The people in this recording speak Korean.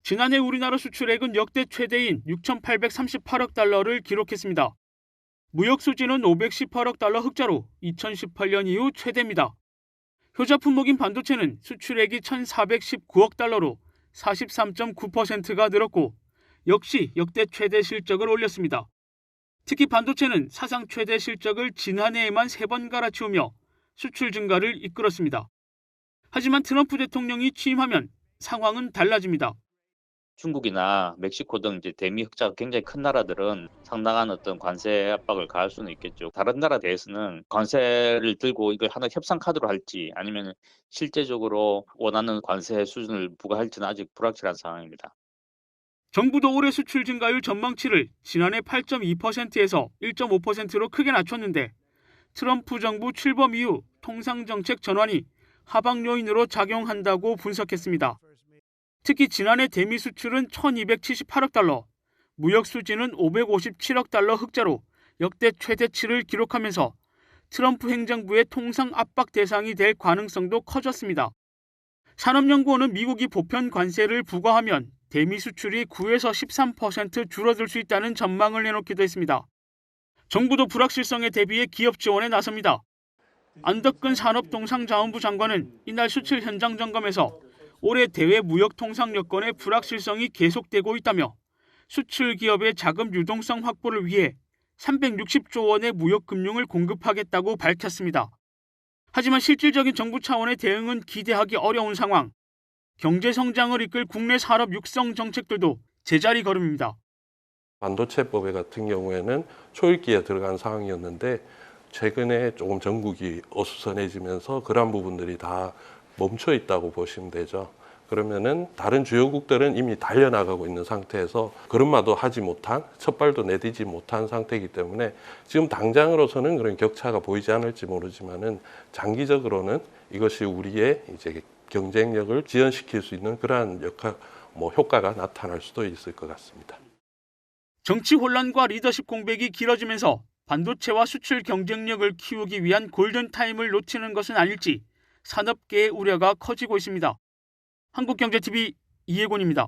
지난해 우리나라 수출액은 역대 최대인 6,838억 달러를 기록했습니다. 무역 수지는 518억 달러 흑자로 2018년 이후 최대입니다. 효자 품목인 반도체는 수출액이 1,419억 달러로 43.9%가 늘었고 역시 역대 최대 실적을 올렸습니다. 특히 반도체는 사상 최대 실적을 지난해에만 3번 갈아치우며 수출 증가를 이끌었습니다. 하지만 트럼프 대통령이 취임하면 상황은 달라집니다. 중국이나 멕시코 등 이제 대미 흑자가 굉장히 큰 나라들은 상당한 어떤 관세 압박을 가할 수는 있겠죠. 다른 나라 대해서는 관세를 들고 이걸 하나 협상 카드로 할지 아니면 실제적으로 원하는 관세 수준을 부과할지는 아직 불확실한 상황입니다. 정부도 올해 수출 증가율 전망치를 지난해 8.2%에서 1.5%로 크게 낮췄는데 트럼프 정부 출범 이후 통상정책 전환이 하방 요인으로 작용한다고 분석했습니다. 특히 지난해 대미 수출은 1,278억 달러, 무역 수지는 557억 달러 흑자로 역대 최대치를 기록하면서 트럼프 행정부의 통상 압박 대상이 될 가능성도 커졌습니다. 산업연구원은 미국이 보편 관세를 부과하면 대미 수출이 9에서 13% 줄어들 수 있다는 전망을 내놓기도 했습니다. 정부도 불확실성에 대비해 기업 지원에 나섭니다. 안덕근 산업통상자원부 장관은 이날 수출 현장 점검에서 올해 대외 무역 통상 여건의 불확실성이 계속되고 있다며 수출 기업의 자금 유동성 확보를 위해 360조 원의 무역 금융을 공급하겠다고 밝혔습니다. 하지만 실질적인 정부 차원의 대응은 기대하기 어려운 상황. 경제 성장을 이끌 국내 산업 육성 정책들도 제자리 걸음입니다. 반도체법에 같은 경우에는 초읽기에 들어간 상황이었는데 최근에 조금 전국이 어수선해지면서 그러한 부분들이 다 멈춰 있다고 보시면 되죠. 그러면은 다른 주요국들은 이미 달려나가고 있는 상태에서 걸음마도 하지 못한, 첫발도 내딛지 못한 상태이기 때문에 지금 당장으로서는 그런 격차가 보이지 않을지 모르지만은 장기적으로는 이것이 우리의 이제 경쟁력을 지연시킬 수 있는 그러한 효과가 나타날 수도 있을 것 같습니다. 정치 혼란과 리더십 공백이 길어지면서 반도체와 수출 경쟁력을 키우기 위한 골든타임을 놓치는 것은 아닐지 산업계의 우려가 커지고 있습니다. 한국경제TV 이혜곤입니다.